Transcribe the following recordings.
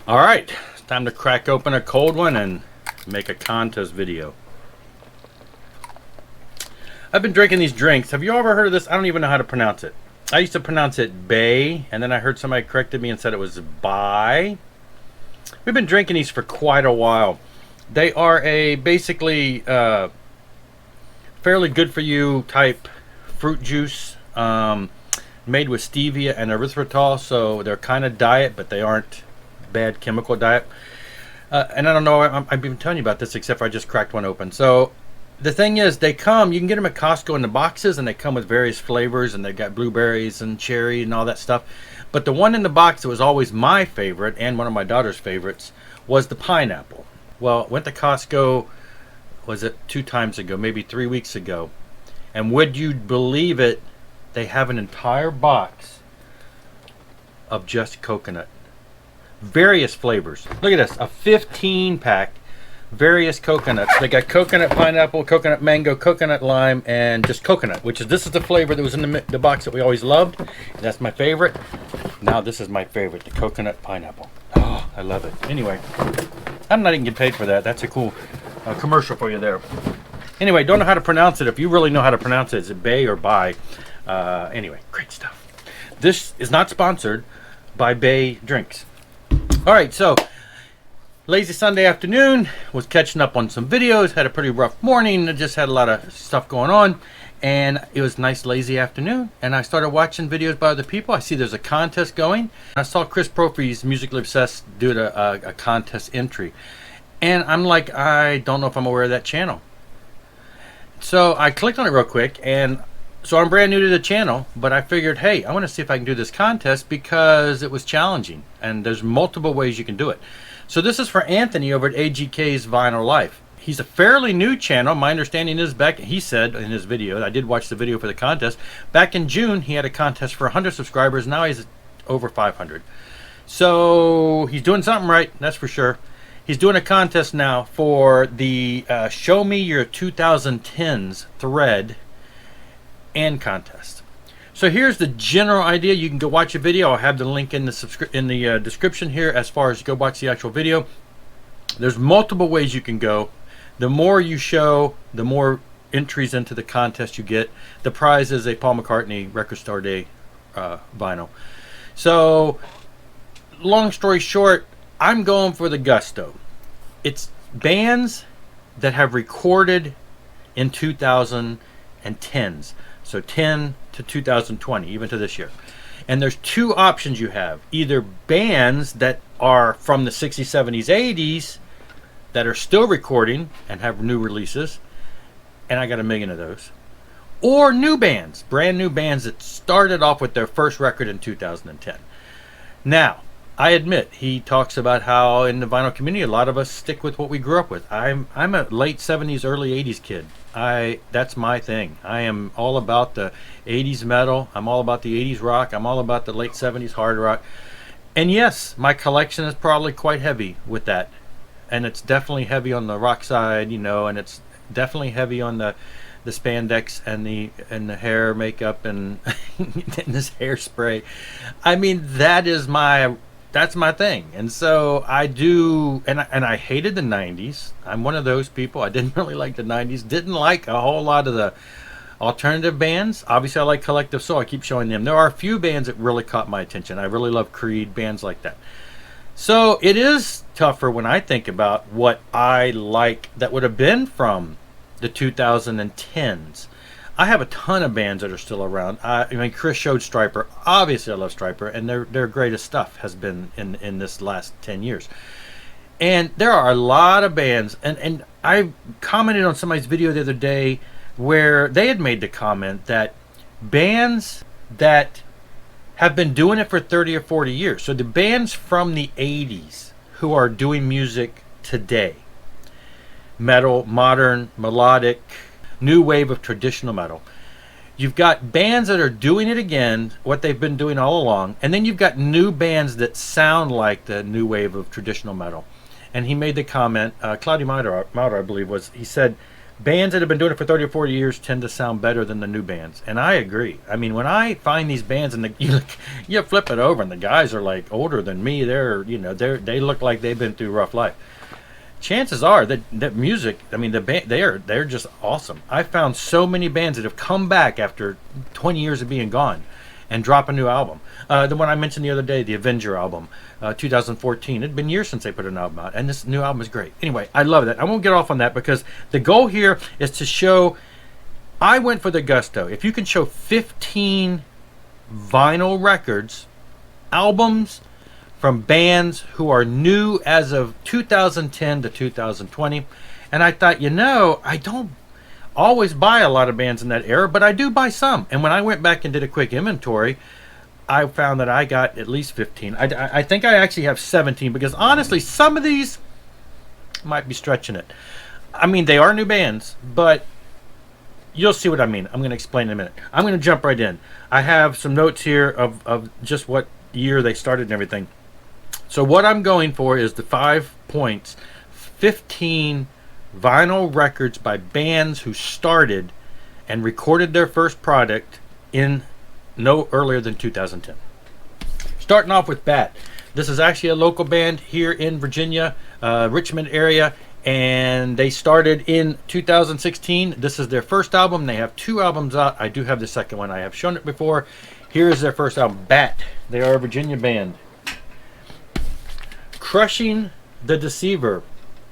All right, it's time to crack open a cold one and make a contest video. I've been drinking these drinks. Have you ever heard of this? I don't even know how to pronounce it. I used to pronounce it Bay, and then I heard somebody corrected me and said it was Bai. We've been drinking these for quite a while. They are a basically fairly good for you type fruit juice, made with stevia and erythritol, so they're kind of diet, but they aren't bad chemical diet. And I don't know, I've been telling you about this except for I just cracked one open. So the thing is, you can get them at Costco in the boxes, and they come with various flavors, and they've got blueberries and cherry and all that stuff. But the one in the box that was always my favorite, and one of my daughter's favorites, was the pineapple. Well, went to Costco, was it 2 times ago, maybe 3 weeks ago, and would you believe it, they have an entire box of just coconut. Various flavors. Look at this, a 15 pack, various coconuts. They got coconut pineapple, coconut mango, coconut lime, and just coconut, this is the flavor that was in the box that we always loved. That's my favorite. Now this is my favorite, the coconut pineapple. Oh, I love it. Anyway, I'm not even getting paid for that. That's a cool commercial for you there. Anyway, don't know how to pronounce it. If you really know how to pronounce it, is it Bay or Bai? Anyway, great stuff. This is not sponsored by Bay Drinks. All right, so lazy Sunday afternoon, was catching up on some videos, had a pretty rough morning, just had a lot of stuff going on, and it was a nice lazy afternoon, and I started watching videos by other people. I see there's a contest going. I saw Chris Proffi's Musically Obsessed do a contest entry, and I'm like, I don't know if I'm aware of that channel. So I clicked on it real quick, and so I'm brand new to the channel, but I figured, hey, I want to see if I can do this contest because it was challenging, and there's multiple ways you can do it. So this is for Anthony over at AGK's Vinyl Life. He's a fairly new channel. My understanding is he said in his video, I did watch the video for the contest, back in June he had a contest for 100 subscribers. Now he's over 500. So he's doing something right, that's for sure. He's doing a contest now for the Show Me Your 2010s thread and contest. So here's the general idea. You can go watch a video. I'll have the link in the description here as far as go watch the actual video. There's multiple ways you can go. The more you show, the more entries into the contest you get. The prize is a Paul McCartney Record Store Day vinyl. So long story short, I'm going for the gusto. It's bands that have recorded in 2010s. So 10 to 2020, even to this year. And there's 2 options you have. Either bands that are from the 60s, 70s, 80s that are still recording and have new releases, and I got a million of those. Or new bands, brand new bands that started off with their first record in 2010. Now, I admit, he talks about how in the vinyl community, a lot of us stick with what we grew up with. I'm a late 70s, early 80s kid. That's my thing. I am all about the 80s metal. I'm all about the 80s rock. I'm all about the late 70s hard rock. And yes, my collection is probably quite heavy with that. And it's definitely heavy on the rock side, and it's definitely heavy on the spandex and the hair makeup and, and this hairspray. I mean, that's my thing. And so I do, and I hated the 90s. I'm one of those people. I didn't really like the 90s. Didn't like a whole lot of the alternative bands. Obviously, I like Collective Soul. I keep showing them. There are a few bands that really caught my attention. I really love Creed, bands like that. So it is tougher when I think about what I like that would have been from the 2010s. I have a ton of bands that are still around. I mean, Chris showed Striper. Obviously, I love Striper, and their greatest stuff has been in this last 10 years. And there are a lot of bands, and I commented on somebody's video the other day where they had made the comment that bands that have been doing it for 30 or 40 years, so the bands from the 80s who are doing music today, metal, modern, melodic, new wave of traditional metal. You've got bands that are doing it again, what they've been doing all along, and then you've got new bands that sound like the new wave of traditional metal. And he made the comment, Cloudy Mauder, I believe, he said, bands that have been doing it for 30 or 40 years tend to sound better than the new bands, and I agree. I mean, when I find these bands and you flip it over and the guys are like older than me, they look like they've been through rough life. Chances are that music, I mean, the band, they're just awesome. I found so many bands that have come back after 20 years of being gone and drop a new album. The one I mentioned the other day, the Avenger album, 2014. It had been years since they put an album out, and this new album is great. Anyway, I love that. I won't get off on that because the goal here is to show. I went for the gusto. If you can show 15 vinyl records, albums from bands who are new as of 2010 to 2020, and I thought, I don't always buy a lot of bands in that era, but I do buy some. And when I went back and did a quick inventory, I found that I got at least 15. I think I actually have 17 because honestly, some of these might be stretching it. I mean, they are new bands, but you'll see what I mean. I'm going to explain in a minute. I'm going to jump right in. I have some notes here of just what year they started and everything. So what I'm going for is the 5 points, 15 vinyl records by bands who started and recorded their first product in no earlier than 2010. Starting off with Bat. This is actually a local band here in Virginia, Richmond area, and they started in 2016. This is their first album. They have 2 albums out. I do have the second one. I have shown it before. Here is their first album, Bat. They are a Virginia band. Crushing the Deceiver,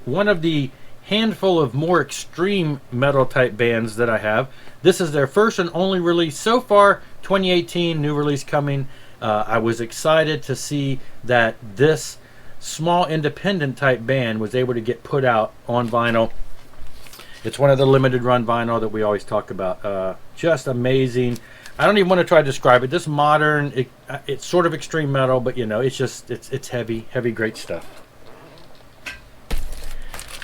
one of the handful of more extreme metal type bands that I have. This is their first and only release so far, 2018, new release coming. I was excited to see that this small independent type band was able to get put out on vinyl. It's one of the limited run vinyl that we always talk about. Just amazing. I don't even want to try to describe it. This modern, it's sort of extreme metal, but it's heavy, great stuff.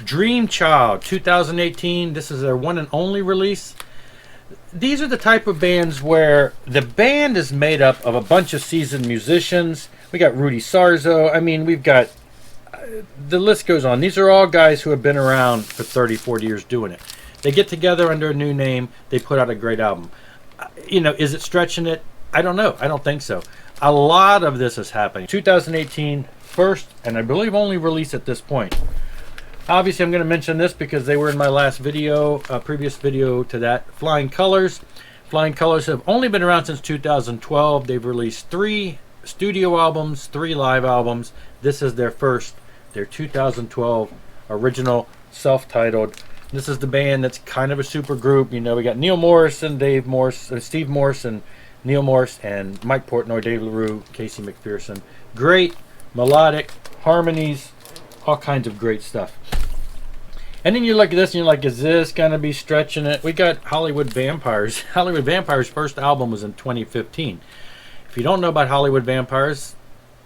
Dream Child, 2018. This is their one and only release. These are the type of bands where the band is made up of a bunch of seasoned musicians. We got Rudy Sarzo. I mean, we've got, the list goes on. These are all guys who have been around for 30, 40 years doing it. They get together under a new name. They put out a great album. Is it stretching it? I don't know. I don't think so. A lot of this is happening. 2018, first, and I believe only release at this point. Obviously, I'm going to mention this because they were in my last video, previous video to that. Flying Colors. Flying Colors have only been around since 2012. They've released 3 studio albums, 3 live albums. This is their 2012 original, self-titled. This is the band that's kind of a super group. We got Neil Morrison, Dave Morse, Steve Morrison, Neil Morse, and Mike Portnoy, Dave LaRue, Casey McPherson. Great melodic harmonies, all kinds of great stuff. And then you look at this and you're like, is this going to be stretching it? We got Hollywood Vampires. Hollywood Vampires' first album was in 2015. If you don't know about Hollywood Vampires,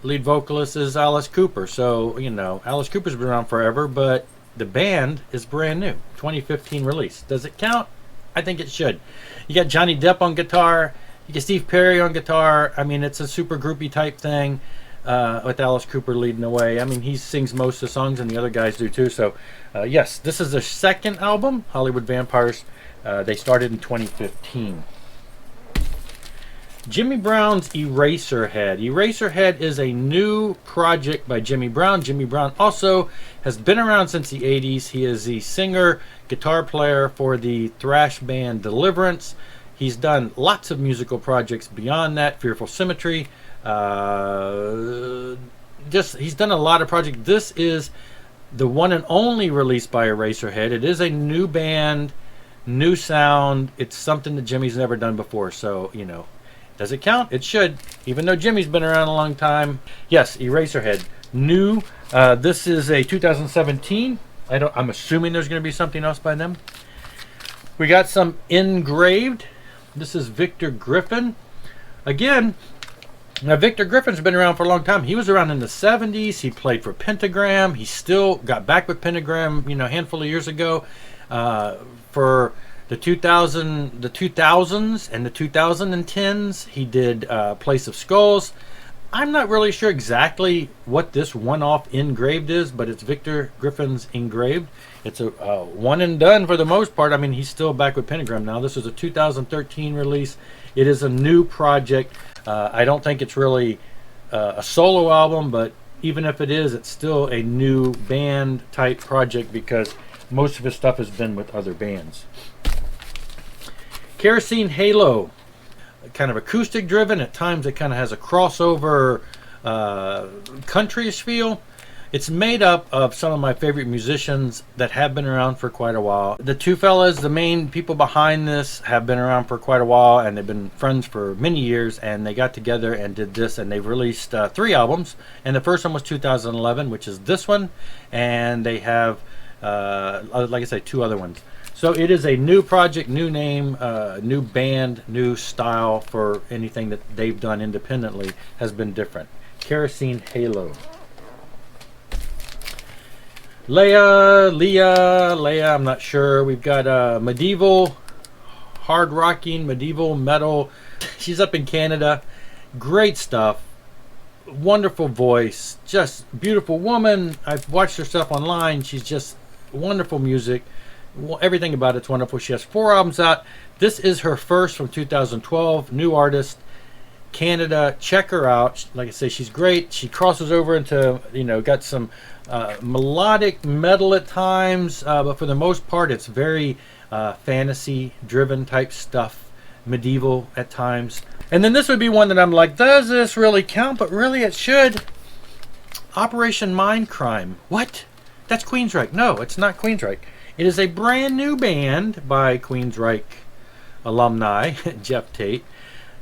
lead vocalist is Alice Cooper. So, Alice Cooper's been around forever, but the band is brand new. 2015 release. Does it count? I think it should. You got Johnny Depp on guitar. You get Steve Perry on guitar. I mean, it's a super groupie type thing with Alice Cooper leading the way. I mean, he sings most of the songs, and the other guys do too. So, yes, this is their second album, Hollywood Vampires. They started in 2015. Jimmy Brown's Eraserhead. Eraserhead is a new project by Jimmy Brown. Jimmy Brown also has been around since the 80s. He is the singer, guitar player for the thrash band Deliverance. He's done lots of musical projects beyond that. Fearful Symmetry. He's done a lot of projects. This is the one and only release by Eraserhead. It is a new band, new sound. It's something that Jimmy's never done before. So, does it count? It should, even though Jimmy's been around a long time. Yes, Eraserhead. New. This is a 2017. I'm assuming there's going to be something else by them. We got some Engraved. This is Victor Griffin. Again, now Victor Griffin's been around for a long time. He was around in the 70s. He played for Pentagram. He still got back with Pentagram, a handful of years ago. For the 2000s and the 2010s, he did Place of Skulls. I'm not really sure exactly what this one-off engraved is, but it's Victor Griffin's engraved. It's a one and done for the most part. I mean, he's still back with Pentagram now. This is a 2013 release. It is a new project. I don't think it's really a solo album, but even if it is, it's still a new band type project because most of his stuff has been with other bands. Kerosene Halo, kind of acoustic driven. At times it kind of has a crossover countryish feel. It's made up of some of my favorite musicians that have been around for quite a while. The two fellas, the main people behind this, have been around for quite a while, and they've been friends for many years, and they got together and did this, and they've released 3 albums, and the first one was 2011, which is this one, and they have, like I say, 2 other ones. So it is a new project, new name, new band, new style. For anything that they've done independently has been different. Kerosene Halo. Leah, I'm not sure. We've got medieval, hard rocking, medieval metal. She's up in Canada. Great stuff. Wonderful voice. Just beautiful woman. I've watched her stuff online. She's just wonderful music. Everything about it's wonderful. She has 4 albums out. This is her first from 2012. New artist. Canada. Check her out. Like I say, she's great. She crosses over into, got some melodic metal at times, but for the most part it's very fantasy driven type stuff, medieval at times. And then this would be one that I'm like, does this really count? But really it should. Operation Mindcrime. What? That's Queensryche. No, it's not Queensryche. It is a brand new band by Queensryche alumni Jeff Tate.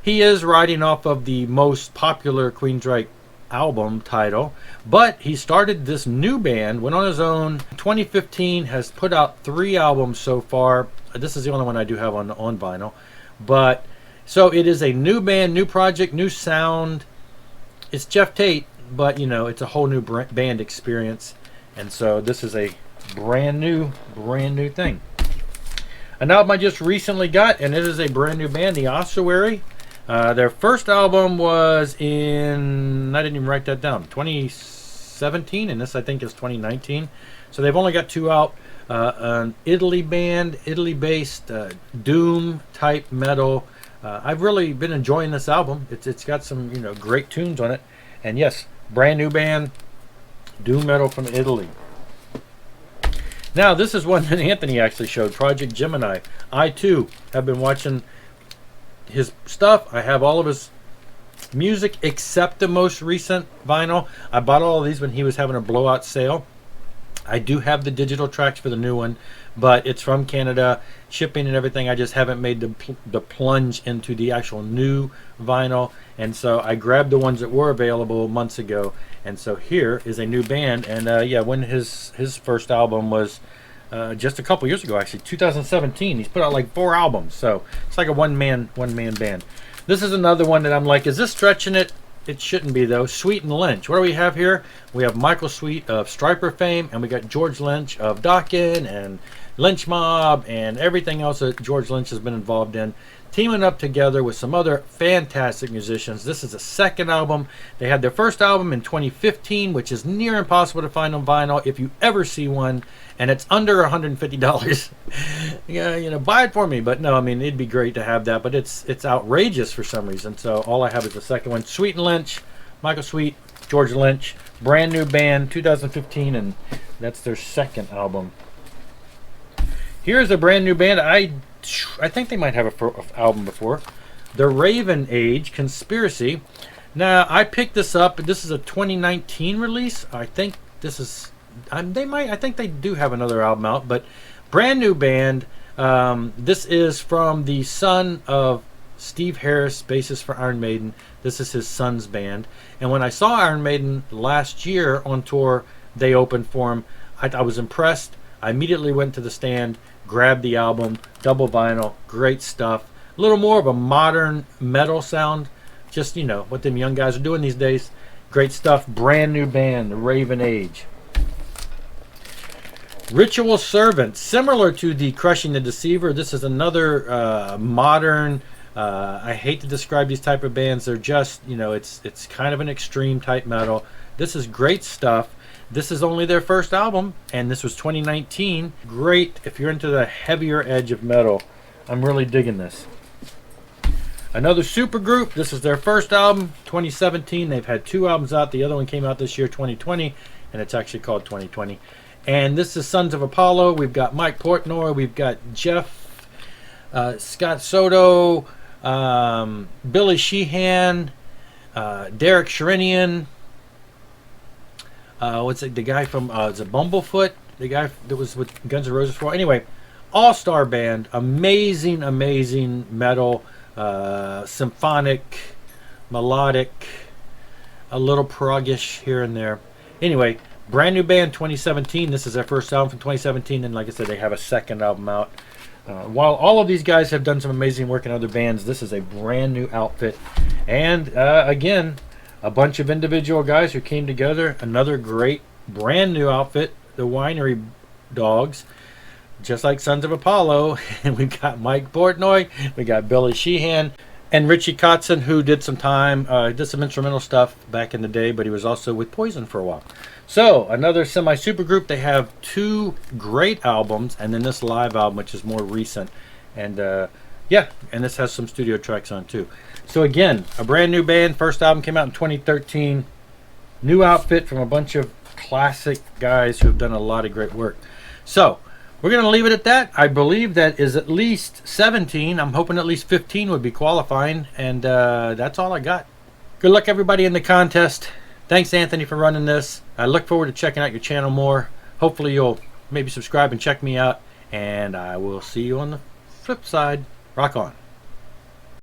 He is riding off of the most popular Queensryche album title, but he started this new band, went on his own. 2015, has put out 3 albums so far. This is the only one I do have on vinyl. But so it is a new band, new project, new sound. It's Jeff Tate, but it's a whole new band experience, and so this is a brand new thing. An album I just recently got, and it is a brand new band, The Ossuary. Their first album was in, I didn't even write that down, 2017, and this I think is 2019. So they've only got 2 out. An Italy band, Italy-based doom type metal. I've really been enjoying this album. It's got some great tunes on it, and yes, brand new band, doom metal from Italy. Now this is one that Anthony actually showed, Project Gemini. I too have been watching his stuff. I have all of his music except the most recent vinyl. I bought all of these when he was having a blowout sale. I do have the digital tracks for the new one, but it's from Canada, shipping and everything. I just haven't made the plunge into the actual new vinyl, and so I grabbed the ones that were available months ago. And so here is a new band, and yeah, when his first album was just a couple years ago, actually 2017. He's put out like 4 albums, so it's like a one-man band. This is another one that I'm like, is this stretching it? It shouldn't be though. Sweet and Lynch. What do we have here? We have Michael Sweet of Stryper fame, and we got George Lynch of Dokken and Lynch Mob and everything else that George Lynch has been involved in, teaming up together with some other fantastic musicians. This is a second album. They had their first album in 2015, which is near impossible to find on vinyl if you ever see one, and it's under $150. Yeah, buy it for me. But no, I mean, it'd be great to have that, but it's outrageous for some reason. So all I have is the second one. Sweet and Lynch, Michael Sweet, George Lynch, brand new band, 2015, and that's their second album. Here's a brand new band. I think they might have an album before. The Raven Age Conspiracy. Now I picked this up. This is a 2019 release. I think this is. I think they do have another album out, but brand new band. This is from the son of Steve Harris, bassist for Iron Maiden. This is his son's band. And when I saw Iron Maiden last year on tour, they opened for him. I was impressed. I immediately went to the stand, grabbed the album, double vinyl, great stuff. A little more of a modern metal sound, just what them young guys are doing these days. Great stuff. Brand new band, The Raven Age. Ritual Servant, similar to the Crushing the Deceiver. This is another modern I hate to describe these type of bands. They're just, you know, it's kind of an extreme type metal. This is great stuff. This is only their first album, and this was 2019. Great if you're into the heavier edge of metal. I'm really digging this. Another super group. This is their first album, 2017. They've had 2 albums out. The other one came out this year, 2020, and it's actually called 2020. And this is Sons of Apollo. We've got Mike Portnoy. We've got Jeff, Scott Soto, Billy Sheehan, Derek Sherinian. What's it? The guy from is it Bumblefoot? The guy that was with Guns N' Roses for. Anyway, all-star band, amazing, amazing metal, symphonic, melodic, a little proggish here and there. Anyway, brand new band, 2017. This is their first album from 2017, and like I said, they have a second album out. While all of these guys have done some amazing work in other bands, this is a brand new outfit, and again, a bunch of individual guys who came together. Another great brand new outfit, the Winery Dogs, just like Sons of Apollo. And we got Mike Portnoy, we got Billy Sheehan, and Richie Kotzen, who did some instrumental stuff back in the day, but he was also with Poison for a while. So another semi-super group. They have 2 great albums, and then this live album, which is more recent. And yeah, and this has some studio tracks on too. So again, a brand new band. First album came out in 2013. New outfit from a bunch of classic guys who have done a lot of great work. So we're going to leave it at that. I believe that is at least 17. I'm hoping at least 15 would be qualifying. And that's all I got. Good luck, everybody, in the contest. Thanks, Anthony, for running this. I look forward to checking out your channel more. Hopefully you'll maybe subscribe and check me out. And I will see you on the flip side. Rock on.